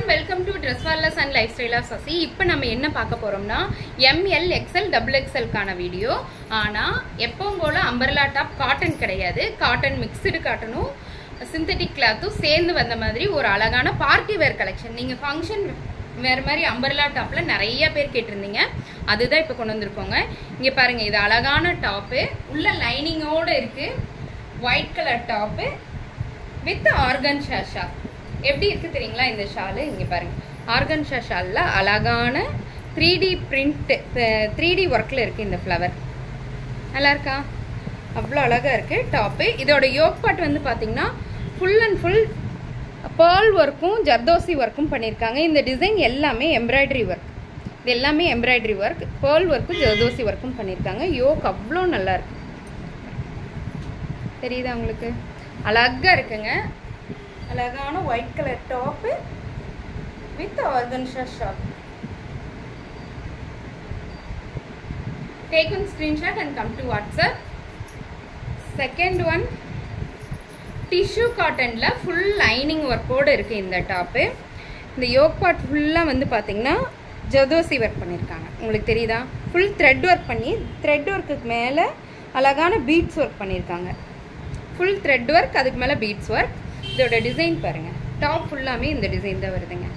everyone, welcome to Dress Wallers and Lifestyle of Sasi. இப்போ நம்ம என்ன பார்க்க போறோம்னா ML XL XXL கான வீடியோ. ஆனா எப்பவும் போல அம்பர்லா டாப் காட்டன் கிடையாது. காட்டன் மிக்ஸ்டு காட்டனும் சிந்தட்டிக் கிளாத்தும் சேர்ந்து வந்த மாதிரி ஒரு அழகான பார்ட்டி வேர் கலெக்ஷன். நீங்க ஃபங்க்ஷன் வேற மாதிரி அம்பர்லா டாப்ல நிறைய பேர் கேட்டிருந்தீங்க. அதுதான் இப்போ கொண்டு வந்திருக்கோங்க. இங்க பாருங்க, இது அழகான டாப், உள்ள லைனிங்கோட இருக்கு. White colour top with organza. எப்படி இருக்கு தெரியுங்களா இந்த ஷாலு? இங்க பாருங்க, ஆர்கன் ஷால்ல அழகான 3D பிரிண்ட் 3D ஒர்க்ல இருக்கு. இந்த ஃப்ளவர் நல்லா இருக்கா? அவ்வளோ அழகா இருக்கு டாப்பு. இதோட யோக் பார்ட் வந்து பாத்தீங்கன்னா ஃபுல் அண்ட் ஃபுல் பேர்ல் ஒர்க்கும் ஜர்தோசி ஒர்க்கும் பண்ணியிருக்காங்க. இந்த டிசைன் எல்லாமே எம்ப்ராய்டரி ஒர்க். இது எல்லாமே எம்ப்ராய்டரி ஒர்க், பேர்ல் ஒர்க்கும் ஜர்தோசி ஒர்க்கும் பண்ணியிருக்காங்க. யோக் அவ்வளோ நல்லா இருக்கு. தெரியுதா உங்களுக்கு? அழகா இருக்குங்க. அழகான white colour top with organza shawl. Take one screenshot and come to WhatsApp. Second one, tissue cottonல full lining workோட இருக்கு இந்த டாப். இந்த யோக் பார்ட் ஃபுல்லா வந்து பாத்தீங்கன்னா ஜர்தோசி ஒர்க் பண்ணிருக்காங்க. உங்களுக்கு தெரியுதா? full thread work பண்ணி thread workக்கு மேல அழகான beads work பண்ணிருக்காங்க. full thread work, அதுக்கு மேல beads work. இதோட டிசைன் பாருங்க, டாப் ஃபுல்லாமே இந்த டிசைன் தான் வருதுங்க.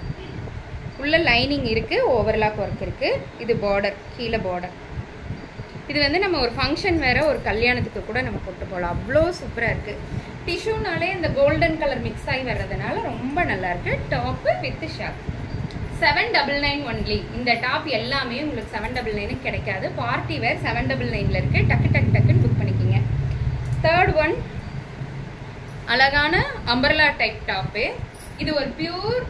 உள்ள லைனிங் இருக்கு, ஓவர்லாக் ஒர்க் இருக்கு. இது பார்டர், கீழே பார்டர். இது வந்து நம்ம ஒரு ஃபங்க்ஷன் வேற, ஒரு கல்யாணத்துக்கு கூட நம்ம போட்டு போகலாம். அவ்வளோ சூப்பரா இருக்கு. டிஷ்யூனாலே இந்த கோல்டன் கலர் மிக்ஸ் ஆகி வர்றதுனால ரொம்ப நல்லா இருக்கு. Top with shawl 799 only. இந்த டாப் எல்லாமே உங்களுக்கு 799 கிடைக்காது. பார்ட்டி வேர் 799ல இருக்கு. டக்கு டக்கு டக்குன்னு புக் பண்ணிக்கிங்க. தேர்ட் ஒன், அழகான அம்பர்லா டைப் டாப்பு. இது ஒரு பியூர்,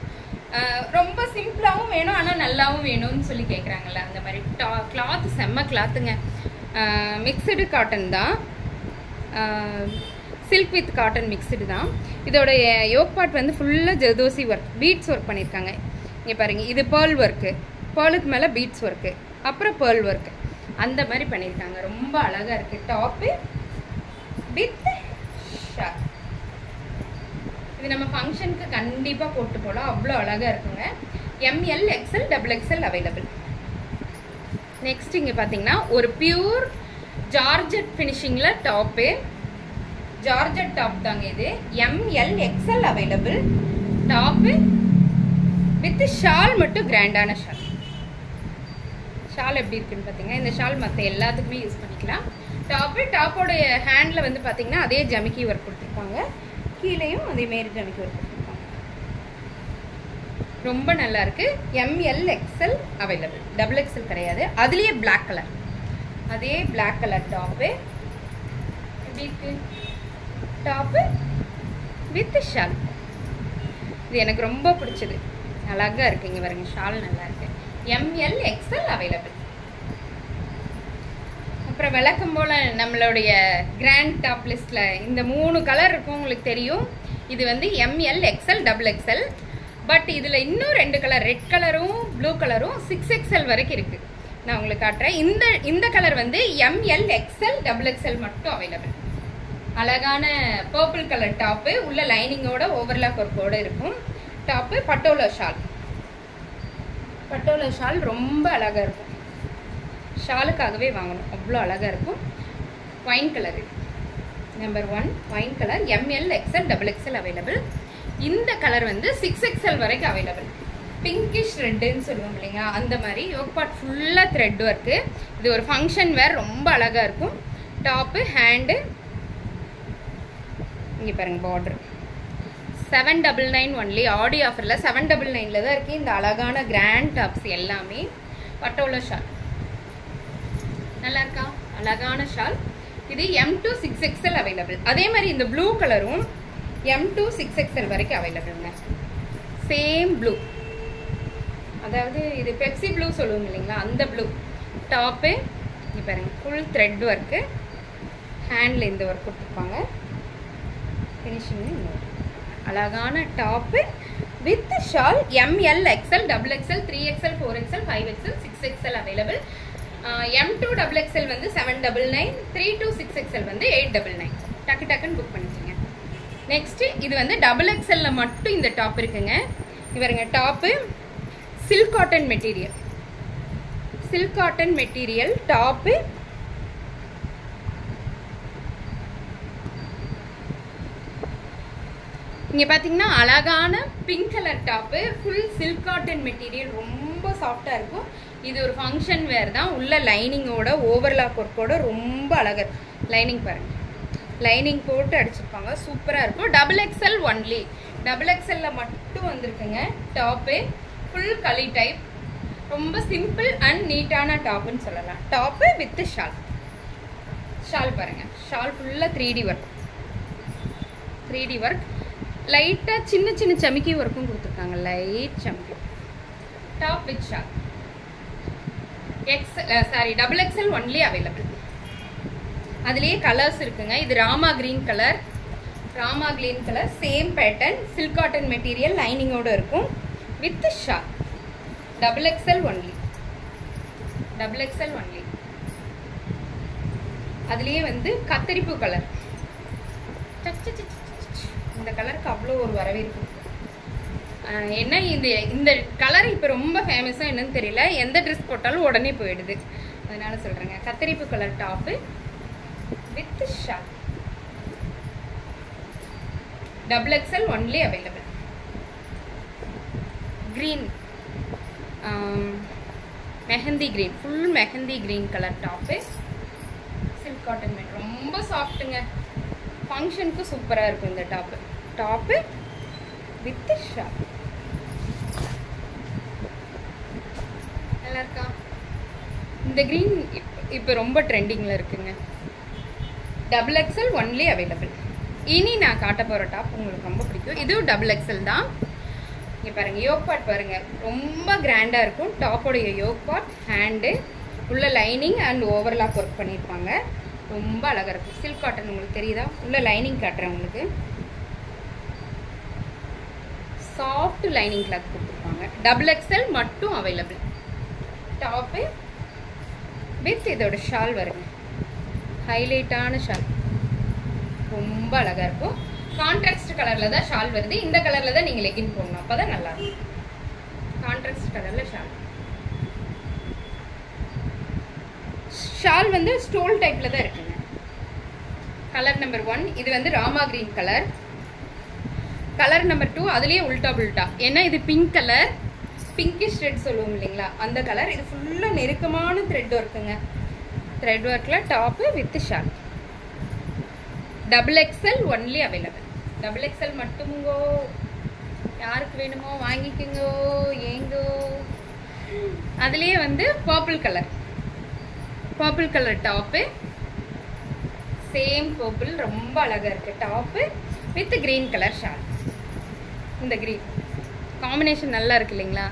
ரொம்ப சிம்பிளாகவும் வேணும் ஆனால் நல்லாவும் வேணும்னு சொல்லி கேட்குறாங்கல்ல, அந்த மாதிரி கிளாத் செம்ம கிளாத்துங்க. மிக்சடு காட்டன் தான், சில்க் வித் காட்டன் மிக்சடு தான். இதோட யோக் பார்ட் வந்து ஃபுல்லாக ஜர்தோசி ஒர்க், பீட்ஸ் ஒர்க் பண்ணியிருக்காங்க. இங்கே பாருங்க, இது பேர்ல் ஒர்க்கு, பேர்லுக்கு மேலே பீட்ஸ் ஒர்க்கு, அப்புறம் பேர்ல் ஒர்க்கு, அந்த மாதிரி பண்ணியிருக்காங்க. ரொம்ப அழகாக இருக்குது டாப்பு வித் ஷால். இது நம்ம ஃபங்க்ஷனுக்கு கண்டிப்பாக போட்டு போகலாம். அவ்வளோ அழகாக இருக்குங்க. ML XL XXL available. Next இங்கே பார்த்தீங்கன்னா ஒரு பியூர் ஜார்ஜெட் ஃபினிஷிங்கில் டாப்பு. ஜார்ஜெட் டாப் தாங்க இது. ML XL available. Top with shawl மட்டும் கிராண்டான ஷால். ஷால் எப்படி இருக்குன்னு பார்த்தீங்கன்னா, இந்த ஷால் மற்ற எல்லாத்துக்குமே யூஸ் பண்ணிக்கலாம். டாப்போட ஹேண்டில் வந்து பார்த்தீங்கன்னா அதே ஜமிக்கி ஒர்க் கொடுத்துருப்பாங்க. கீழேயும் அதே மாரி ஜமிக்கி ஒர்க் கொடுத்துருப்பாங்க. ரொம்ப நல்லா இருக்கு. ML XL available. XXL கிடையாது. அதுலேயே பிளாக் கலர், அதே பிளாக் கலர் டாப்பு. எப்படி இருக்கு டாப்பு வித் ஷால்? இது எனக்கு ரொம்ப பிடிச்சது. அழகா இருக்கு. இங்க பாருங்க, ஷால் நல்லா இருக்கு. ML XL available. அப்புறம் விளக்கம் போல நம்மளுடைய கிராண்ட் டாப் லிஸ்ட்ல இந்த 3 கலர் இருக்கும், உங்களுக்கு தெரியும். இது வந்து ML XL XXL. பட் இதுல இன்னும் 2 கலர், ரெட் கலரும் ப்ளூ கலரும் 6XL வரைக்கும் இருக்கு. நான் உங்களுக்கு காட்டுறேன். இந்த கலர் வந்து ML XL XXL மட்டும் அவைலபிள். அழகான பர்பிள் கலர் டாப்பு, உள்ள லைனிங்கோட ஓவர்லாக் ஒர்க்கோட இருக்கும். Top patola shawl. Patola shawl ரொம்ப அழகா இருக்கும். ஷாலுக்காகவே வாங்கணும், அவ்வளோ அழகா இருக்கும். Wine colour, number 1 wine colour. ML XL XXL available. இந்த கலர் வந்து 6XL வரைக்கும் அவைலபிள். பிங்கிஷ் ரெட்டுன்னு சொல்லுவோம் இல்லைங்களா, அந்த மாதிரி. யோக் பார்ட் ஃபுல்லாக த்ரெட் ஒர்க்கு. இது ஒரு ஃபங்க்ஷன் வேர், ரொம்ப அழகா இருக்கும். டாப்பு, ஹேண்டு, இங்கே பாருங்க பார்டர். 799 ஒன்லி. ஆடி ஆஃபரில் 799ல தான் இருக்கு இந்த அழகான கிராண்ட் டாப்ஸ் எல்லாமே. பட்டோலா ஷால் நல்லா இருக்கா? அழகான ஷால். இது M2 6XL அவைலபிள். அதே மாதிரி இந்த ப்ளூ கலரும் M2 6XL வரைக்கும் அவைலபிள்ங்க. சேம் ப்ளூ, அதாவது இது பெப்சி ப்ளூ சொல்லுவோம் இல்லைங்களா, அந்த ப்ளூ. டாப்பு இங்கே பாருங்க, ஃபுல் த்ரெட் ஒர்க்கு. ஹேண்டில் இந்த ஒர்க் கொடுத்துருப்பாங்க. ஃபினிஷிங் அழகான top with shawl. ML XL XXL 3XL 4XL 5XL 6XL available. M2 XXL வந்து 799, 3 to 6XL வந்து 899. டக்கு டக்குன்னு புக் பண்ணிக்கோங்க. நெக்ஸ்ட் இது வந்து XXL மட்டும் இந்த டாப் இருக்குங்க. இவருங்க top silk cotton material, silk cotton material top. இங்கே பார்த்தீங்கன்னா அழகான pink colour top, full silk cotton material, ரொம்ப சாஃப்டாக இருக்கும். இது ஒரு ஃபங்க்ஷன் வேர் தான். உள்ள லைனிங்கோட ஓவர்லாக் ஒர்க்கோட ரொம்ப அழகாக லைனிங் பாருங்கள், லைனிங் போட்டு அடிச்சிருப்பாங்க, சூப்பராக இருக்கும். XXL ஒன்லி, XXL மட்டும் வந்திருக்குங்க டாப்பு. ஃபுல் களி டைப், ரொம்ப சிம்பிள் அண்ட் நீட்டான டாப்புன்னு சொல்லலாம். Top with shawl. ஷால் பாருங்கள், ஷால் ஃபுல்லாக 3D ஒர்க், 3D ஒர்க். லைட்டாக சின்ன சின்ன சமிக்கி ஒர்க்கும் கொடுத்துருக்காங்க, லைட் சமிக்கி. Top with shawl. XXL only available. அதுலேயே கலர்ஸ் இருக்குங்க. இது Rama green colour, Rama green colour, same pattern, silk cotton material, லைனிங்கோடு இருக்கும் with shawl. XXL only, XXL only. அதுலேயே வந்து கத்தரிப்பு கலர், இந்த கலருக்கு அவ்வளோ ஒரு வரவேற்பு. என்ன இந்த கலர் இப்போ ரொம்ப ஃபேமஸாக என்னன்னு தெரியல, எந்த ட்ரெஸ் போட்டாலும் உடனே போயிடுது, அதனால சொல்கிறேங்க. கத்தரிப்பு colour top with shawl. XXL only available. Green, mehndi green, full mehndi green colour top, silk cotton matte, ரொம்ப சாஃப்ட்டுங்க. ஃபங்க்ஷனுக்கு சூப்பராக இருக்கும் இந்த டாப்பு. Top with shawl. நல்லா இருக்கா? இந்த க்ரீன் இப்போ ரொம்ப ட்ரெண்டிங்கில் இருக்குங்க. XXL only available. இனி நான் காட்ட போகிற டாப் உங்களுக்கு ரொம்ப பிடிக்கும். இதுவும் XXL தான். இங்கே பாருங்கள், யோக் பார்ட் பாருங்கள், ரொம்ப கிராண்டாக இருக்கும். டாப்போடைய யோக் பார்ட், ஹேண்டு, உள்ள லைனிங் அண்ட் ஓவர்லாக் ஒர்க் பண்ணியிருப்பாங்க, ரொம்ப அழகாக இருக்கும். சில்க் காட்டன் உங்களுக்கு தெரியுதா? உள்ள லைனிங் காட்டுறேன் உங்களுக்கு. சாஃப்ட் லைனிங் கிளாத் கொடுத்துருப்பாங்க. XXL மட்டும் அவைலபிள். டாப்பு வித் இதோட ஷால் வருங்க, ஹைலைட்டான ஷால், ரொம்ப அழகாக இருக்கும். கான்ட்ராஸ்ட் கலரில் தான் ஷால் வருது. இந்த கலரில் தான் நீங்கள் லெகின் போடணும், அப்போ தான் நல்லாயிருக்கும். கான்ட்ராஸ்ட் கலரில் ஷால். ஷால் வந்து ஸ்டோல் டைப்பில் தான் இருக்குங்க. கலர் நம்பர் 1 இது வந்து Rama green colour. Colour number 2 அதுலேயே உல்டா புல்டா, ஏன்னா இது பிங்க் கலர், பிங்கிஷ் த்ரெட் சொல்லுவோம் இல்லைங்களா, அந்த கலர். இது ஃபுல்லாக நெருக்கமான த்ரெட் ஒர்க்குங்க. த்ரெட் ஒர்க்கில் top with shawl. XXL only available. XXL மட்டுமுங்கோ, யாருக்கு வேணுமோ வாங்கிக்கோங்கோ, ஏங்கோ. அதுலேயே வந்து purple colour, purple colour top, same purple, ரொம்ப அழகாக இருக்குது top with green colour shawl. இந்த கிரீன் காம்பினேஷன் நல்லா இருக்கு இல்லைங்களா?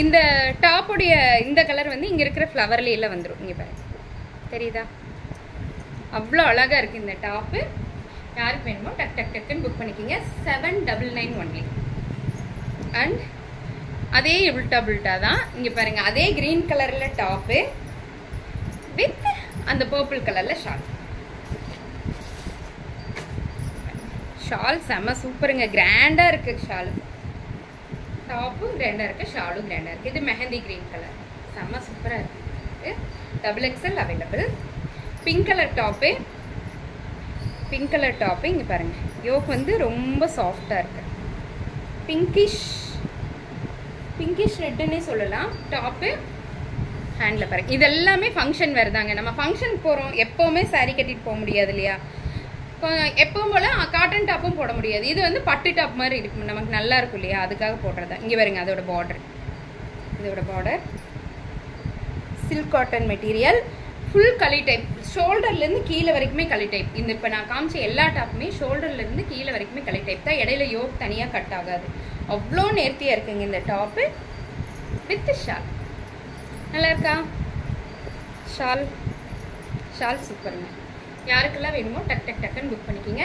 இந்த டாப்புடைய இந்த கலர் வந்து இங்கே இருக்கிற ஃப்ளவர்லேயே வந்துடும். இங்கே பாருங்க, தெரியுதா? அவ்வளோ அழகாக இருக்குது இந்த டாப்பு. யாருக்கு வேணுமோ டக்குன்னு புக் பண்ணிக்கிங்க. 799 ஒன்லி. அண்ட் அதே உல்டா புல்டா தான். இங்கே பாருங்கள், அதே க்ரீன் கலரில் டாப்பு வித் அந்த பர்பிள் கலரில் ஷால். ஷால் செம்ம சூப்பருங்க, கிராண்டாக இருக்குது ஷாலு. டாப்பும் கிராண்டாக இருக்குது, ஷாலும் கிராண்டாக இருக்குது. இது மெஹந்தி க்ரீன் கலர், செம்ம சூப்பராக இருக்குது. XXL available. Pink colour top, pink colour top. இங்கே பாருங்கள், யோக் வந்து ரொம்ப சாஃப்டாக இருக்குது. பிங்கிஷ் ரெட்டுன்னே சொல்லலாம். டாப்பு ஹேண்டில் பாருங்கள். இது எல்லாமே ஃபங்க்ஷன் வேறு தாங்க. நம்ம ஃபங்க்ஷன் போகிறோம், எப்போவுமே சாரீ கட்டிட்டு போக முடியாது இல்லையா? எப்பவும் போல் காட்டன் டாப்பும் போட முடியாது. இது வந்து பட்டு டாப் மாதிரி இருக்கும், நமக்கு நல்லா இருக்கும் இல்லையா, அதுக்காக போடுறதா. இங்கே பாருங்க, அதோட பார்டர், இதோட border silk cotton material, full களி டைப், ஷோல்டர்லேருந்து கீழே வரைக்குமே களி டைப். இந்த இப்போ நான் காமிச்ச எல்லா டாப்புமே ஷோல்டர்லேருந்து கீழே வரைக்குமே களி டைப் தான். இடையில யோக் தனியாக கட் ஆகாது, அவ்வளோ நேர்த்தியாக இருக்குங்க இந்த டாப்பு வித் ஷால். நல்லா இருக்கா? ஷால் சூப்பருங்க. யாருக்கெல்லாம் வேணுமோ டக்குன்னு புக் பண்ணிக்கிங்க.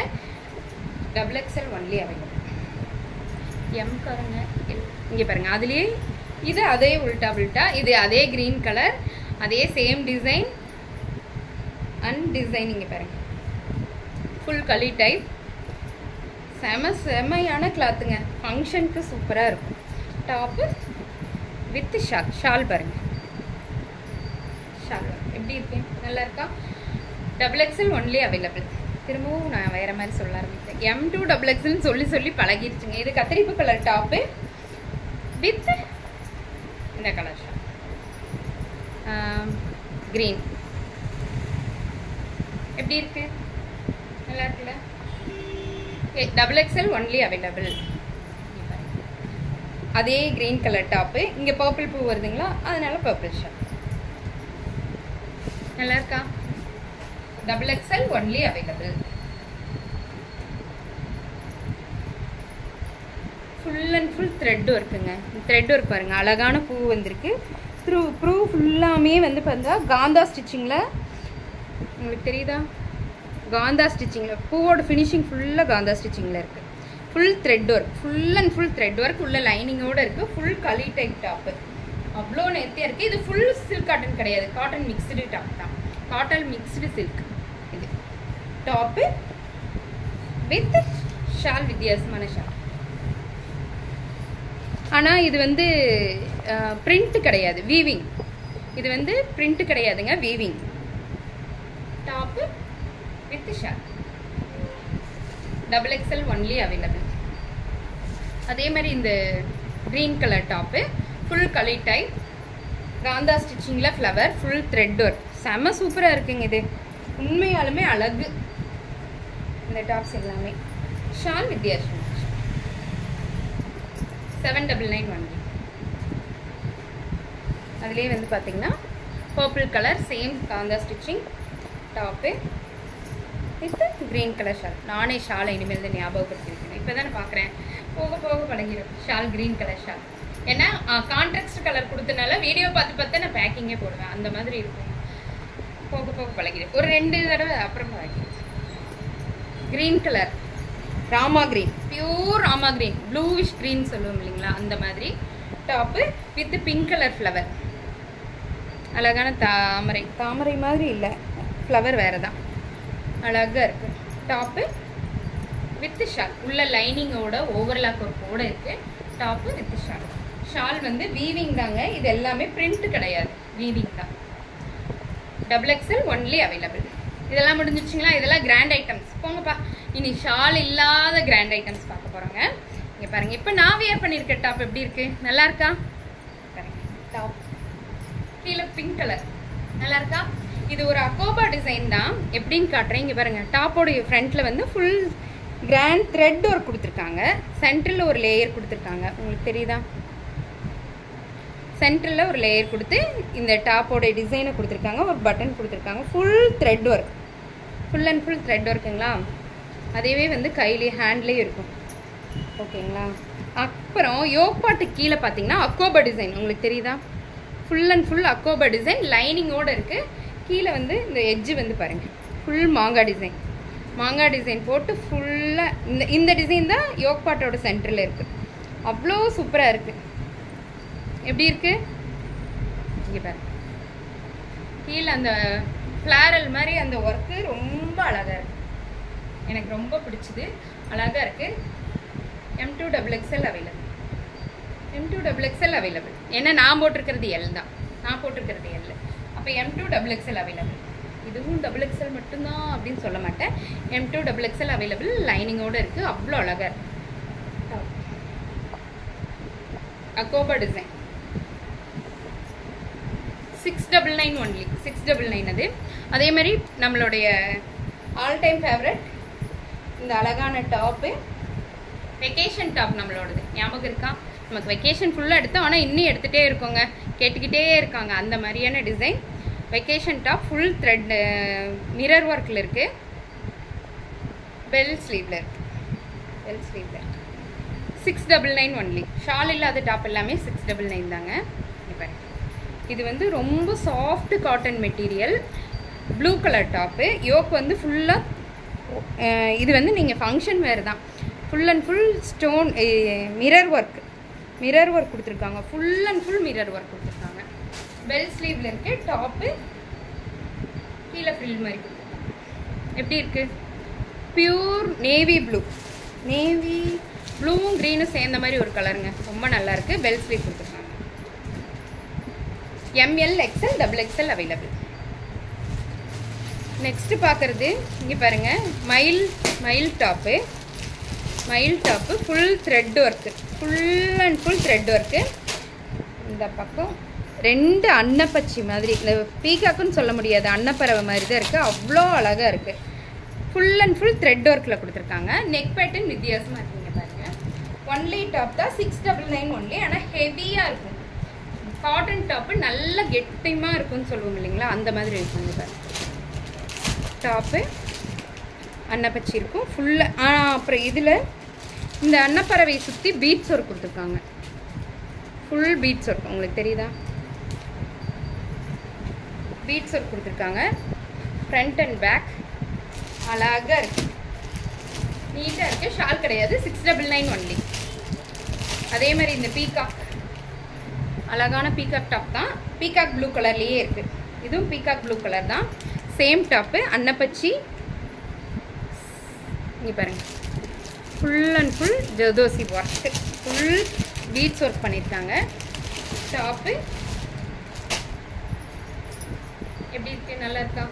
XXL only available. எம் காரங்க இங்கே பாருங்கள், அதுலேயே இது அதே உல்டா புல்டா, இது அதே க்ரீன் கலர், அதே சேம் டிசைன் அண்ட் டிசைன். இங்கே பாருங்கள், ஃபுல் களி டைப், செமையான கிளாத்துங்க. ஃபங்க்ஷனுக்கு சூப்பராக இருக்கும். டாப்பு வித் ஷால் பாருங்க. ஷால் எப்படி இருக்கு? நல்லா இருக்கா? XXL only available. திரும்பவும் நான் வேறு மாதிரி சொல்ல ஆரம்பித்தேன். M2 XXLன்னு சொல்லி பழகிடுச்சுங்க. இது கத்திரிப்பு கலர் டாப்பு வித் இந்த கலர் ஷால் க்ரீன். எப்படி இருக்கு? நல்லா இருக்குல்ல? XXL only available. அதே கிரீன் கலர் டாப்பு, இங்கே பர்பிள் பூ வருதுங்களா, அதனால பர்பிள் ஷால். நல்லா இருக்கா? XXL only available. Full and full thread ஒர்க்குங்க. த்ரெட் ஒர்க் பாருங்க, அழகான பூ வந்திருக்கு. ப்ரூ ஃபுல்லாமே வந்து பார்த்தா காந்தா ஸ்டிச்சிங்கில், உங்களுக்கு தெரியுதா? காந்தா ஸ்டிச்சிங்கில் பூவோட ஃபினிஷிங் ஃபுல்லாக காந்தா ஸ்டிச்சிங்கில் இருக்குது. Full thread work, full and full thread work உள்ள லைனிங்கோடு இருக்குது. ஃபுல் களி டைப் டாப்பு, அவ்வளோ நேர்த்தியாக இருக்குது. இது ஃபுல் சில்க் காட்டன் கிடையாது, காட்டன் மிக்ஸ்டு டாப் தான். Cotton mixed silk. இது டாப்பு வித் ஷால், வித்தியாசமான ஷால். ஆனால் இது வந்து பிரிண்ட் கிடையாது, வீவிங். இது வந்து பிரிண்ட் கிடையாதுங்க, weaving. Top with shawl. XXL only available. அதே மாதிரி இந்த க்ரீன் கலர் டாப்பு ஃபுல் களி டைப், காந்தா ஸ்டிச்சிங்கில் ஃப்ளவர், ஃபுல் த்ரெட் ஒர்க். செம்ம சூப்பராக இருக்குங்க. இது உண்மையாலுமே அழகு. இந்த டாப்ஸ் எல்லாமே ஷால் வித்தியாசம். 799 ஒன்லி. அதுலேயே வந்து பார்த்தீங்கன்னா purple colour, same kantha stitching top with green colour shawl. நானே ஷாலை இனிமேல் தான் ஞாபகப்படுத்திருக்கேன். இப்போ தானே பார்க்குறேன், போக போக பழகிடும். Shawl green colour shawl. ஏன்னா கான்ட்ராஸ்ட் கலர் கொடுத்தனால வீடியோ பார்த்து நான் பேக்கிங்கே போடுவேன். அந்த மாதிரி இருக்கும். போக போக பழகிடும். ஒரு 2 தடவை அப்புறம் பழகிடும். Green colour, Rama green, pure Rama green, bluish green சொல்லுவோம் இல்லைங்களா, அந்த மாதிரி top with pink colour flower. அழகான தாமரை மாதிரி இல்லை, ஃப்ளவர் வேறு தான், அழகாக இருக்குது. டாப்பு வித் ஷால், உள்ள லைனிங்கோட ஓவர்லாக் ஒர்க்கோடு இருக்குது. Top with shawl. ஷால் வந்து வீவிங் தாங்க. இது எல்லாமே பிரிண்ட் கிடையாது, வீவிங் தான். XXL only available. இதெல்லாம் முடிஞ்சிச்சிங்களா? இதெல்லாம் கிராண்ட் ஐட்டம்ஸ். போங்கப்பா, இனி ஷால் இல்லாத கிராண்ட் ஐட்டம்ஸ் பார்க்க போகிறோங்க. இங்கே பாருங்கள், இப்போ நான் வியர் பண்ணியிருக்க டாப் எப்படி இருக்குது? நல்லா இருக்கா? டாப் கீழே பிங்க் கலர், நல்லா இருக்கா? இது ஒரு அக்கோபா டிசைன் தான். எப்படின்னு காட்டுறேன். இங்கே பாருங்கள், டாப்போடைய ஃப்ரண்ட்டில் வந்து ஃபுல் கிராண்ட் த்ரெட் ஒர்க் கொடுத்துருக்காங்க. சென்டரில் ஒரு லேயர் கொடுத்துருக்காங்க, உங்களுக்கு தெரியுதா? சென்டரில் ஒரு லேயர் கொடுத்து இந்த டாப்போடைய டிசைனை கொடுத்துருக்காங்க. ஒரு பட்டன் கொடுத்துருக்காங்க. Full thread work, full and full thread ஒர்க்குங்களா. அதேவே வந்து கையிலேயே ஹேண்ட்லேயே இருக்கும். ஓகேங்களா? அப்புறம் யோக் பாட்டு கீழே பார்த்தீங்கன்னா அக்கோபா டிசைன், உங்களுக்கு தெரியுதா? ஃபுல் அண்ட் ஃபுல் அக்கோபா டிசைன் லைனிங்கோடு இருக்குது. கீழே வந்து இந்த எட்ஜு வந்து பாருங்கள், ஃபுல் மாங்காய் டிசைன். மாங்காய் டிசைன் போட்டு ஃபுல்லாக இந்த டிசைன் தான் யோக் பாட்டோட சென்டரில் இருக்குது. அவ்வளோ சூப்பராக இருக்குது. எப்படி இருக்குது? இங்கே பாருங்க, கீழே அந்த ஃப்ளாரல் மாதிரி அந்த ஒர்க்கு ரொம்ப அழகாக இருக்குது. எனக்கு ரொம்ப பிடிச்சிது, அழகாக இருக்குது. M2 XXL available. M2 XXL available. ஏன்னா நான் போட்டிருக்கிறது L தான், நான் போட்டிருக்கிறது L. அப்போ M2 XXL அவைலபிள். இதுவும் XXL மட்டும்தான் அப்படின்னு சொல்ல மாட்டேன். M2 XXL available. லைனிங்கோடு இருக்குது, அவ்வளோ அழகாக இருக்குது. அக்கோபா டிசைன் 699 ஒன்லி. 699 அது. அதே மாதிரி நம்மளுடைய ஆல் டைம் ஃபேவரட் இந்த அழகான டாப்பு, வெக்கேஷன் டாப் நம்மளோடது. ஞாபகம் இருக்கா? நமக்கு வெக்கேஷன் ஃபுல்லாக எடுத்தோம், ஆனால் இன்னும் எடுத்துகிட்டே இருக்கோங்க, கேட்டுக்கிட்டே இருக்காங்க. அந்த மாதிரியான design vacation top. Full thread mirror ஒர்க்கில் இருக்குது. பெல் ஸ்லீவில் இருக்குது. பெல் ஸ்லீவில் இருக்குது. 699 ஒன்லி. ஷால் இல்லாத டாப் எல்லாமே 699 தாங்க. இப்போ இது வந்து ரொம்ப soft cotton material, blue colour top. Yoke வந்து ஃபுல்லாக இது வந்து நீங்கள் ஃபங்க்ஷன் வேறு தான். Full and full stone mirror work கொடுத்துருக்காங்க. Full and full mirror work கொடுத்துருக்காங்க. பெல் ஸ்லீவில் இருக்குது. டாப்பு கீழே ஃப்ரில் மாதிரி கொடுத்துருக்காங்க. எப்படி இருக்குது? பியூர் நேவி ப்ளூ, நேவி ப்ளூவும் க்ரீனும் சேர்ந்த மாதிரி ஒரு கலருங்க, ரொம்ப நல்லா இருக்கு. பெல் ஸ்லீவ் கொடுத்துருக்காங்க. ML XL XXL available. Next பார்க்குறது இங்கே பாருங்க, மயில் top full thread work, full and full thread work. இந்த பக்கம் 2 அன்னப்பச்சி மாதிரி, இந்த பீகாக்குன்னு சொல்ல முடியாது, அன்னப்பறவை மாதிரி தான் இருக்குது. அவ்வளோ அழகாக இருக்குது. ஃபுல் அண்ட் ஃபுல் த்ரெட் ஒர்க்கில் கொடுத்துருக்காங்க. நெக் பேட்டர்ன் வித்தியாசமாக இருக்குங்க பாருங்கள். ஒன்லி டாப் தான் 699 ஒன்லி. ஆனால் ஹெவியாக இருக்கும். காட்டன் டாப்பு நல்ல கெட்டிமாக இருக்கும்னு சொல்லுவோம் இல்லைங்களா, அந்த மாதிரி இருக்குங்க பாருங்க. டாப்பு அன்னப்பச்சி இருக்கும் ஃபுல்லாக. அப்புறம் இதில் இந்த அன்னப்பறவையை சுற்றி பீட்ஸ் ஒர்க் கொடுத்துருக்காங்க. ஃபுல் பீட்ஸ் ஒர்க் உங்களுக்கு தெரியுதா, பீட்ஸ் ஒர்க் கொடுத்துருக்காங்க. ஃப்ரண்ட் அண்ட் பேக் அழகாக இருக்குது, நீட்டாக இருக்குது. ஷால் கிடையாது, 699 ஒன்லி. அதே மாதிரி இந்த பீகாக் அழகான பீகாக் டாப் தான். பீகாக் ப்ளூ கலர்லேயே இருக்குது. இதுவும் பீகாக் ப்ளூ கலர் தான். சேம் டாப்பு அன்னப்பச்சி. இங்கே பாருங்கள், full and full zardozi work, full beads work பண்ணியிருக்காங்க. டாப்பு எப்படி இருக்கு, நல்லா இருக்கா?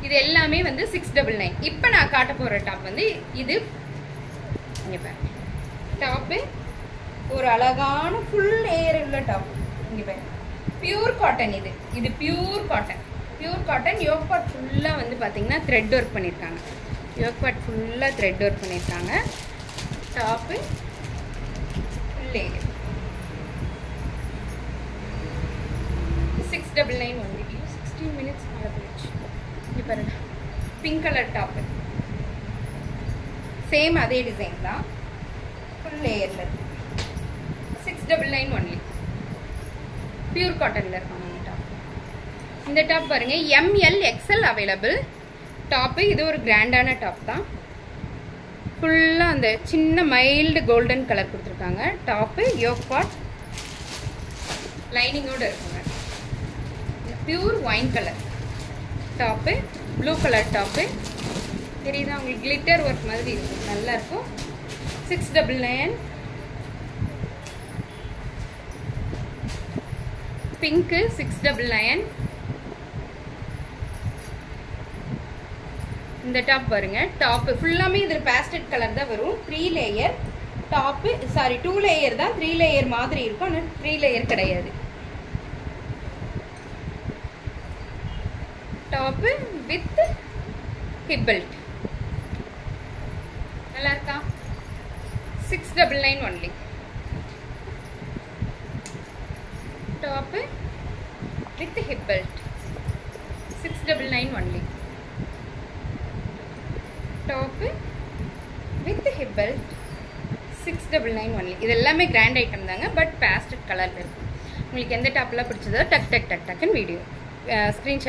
இது எல்லாமே வந்து 699. இப்போ நான் காட்ட போகிற டாப் வந்து இது. இங்கே பாருங்க, டாப்பு ஒரு அழகான ஃபுல் லேயர் உள்ள டாப். இங்கே பாருங்க, பியூர் காட்டன். இது பியூர் காட்டன். யோக் பார்ட் ஃபுல்லாக வந்து பார்த்தீங்கன்னா த்ரெட் ஒர்க் பண்ணியிருக்காங்க. யோக் பார்ட் ஃபுல்லாக த்ரெட் ஒர்க் பண்ணியிருக்காங்க. Top full layer 699 only. 16 minutes மேலே போயிடுச்சு. இங்கே பாருங்க, பிங்க் கலர் டாப்பு. சேம் அதே டிசைன் தான், ஃபுல் லேயரில் இருக்கு. 699 ஒன்லி. பியூர் காட்டனில் இருக்காங்க டாப். இந்த டாப் பாருங்க, ML XL அவைலபிள். டாப்பு இது ஒரு கிராண்டான டாப் தான். ஃபுல்லாக அந்த சின்ன மைல்டு கோல்டன் கலர் கொடுத்துருக்காங்க. டாப்பு யோக் பார்ட் லைனிங்கோடு இருக்குங்க. Pure wine colour top, blue colour top. தெரியுதா உங்களுக்கு, கிளிட்டர் ஒர்க் மாதிரி இருக்கும், நல்லா இருக்கும். 699. பிங்க்கு 699. இந்த டாப் பாருங்க, டாப்பு ஃபுல்லாமே இதில் பேஸ்டட் கலர் தான் வரும். 3 லேயர் டாப்பு, சாரி 2 லேயர் தான். 3 லேயர் மாதிரி இருக்கும், ஆனால் 3 லேயர் கிடையாது. டாப்பு வித் ஹிப் பெல்ட், நல்லா இருக்கா? 699 only. Top with hip belt 699 only. Top with hip belt 699 only. இது எல்லாமே கிராண்ட் ஐட்டம் தாங்க, பட் பேஸ்டட் கலரில் இருக்கும். உங்களுக்கு எந்த டாப்லாம் பிடிச்சதோ டக்குன்னு வீடியோ ஸ்க்ரீன்ஷாட்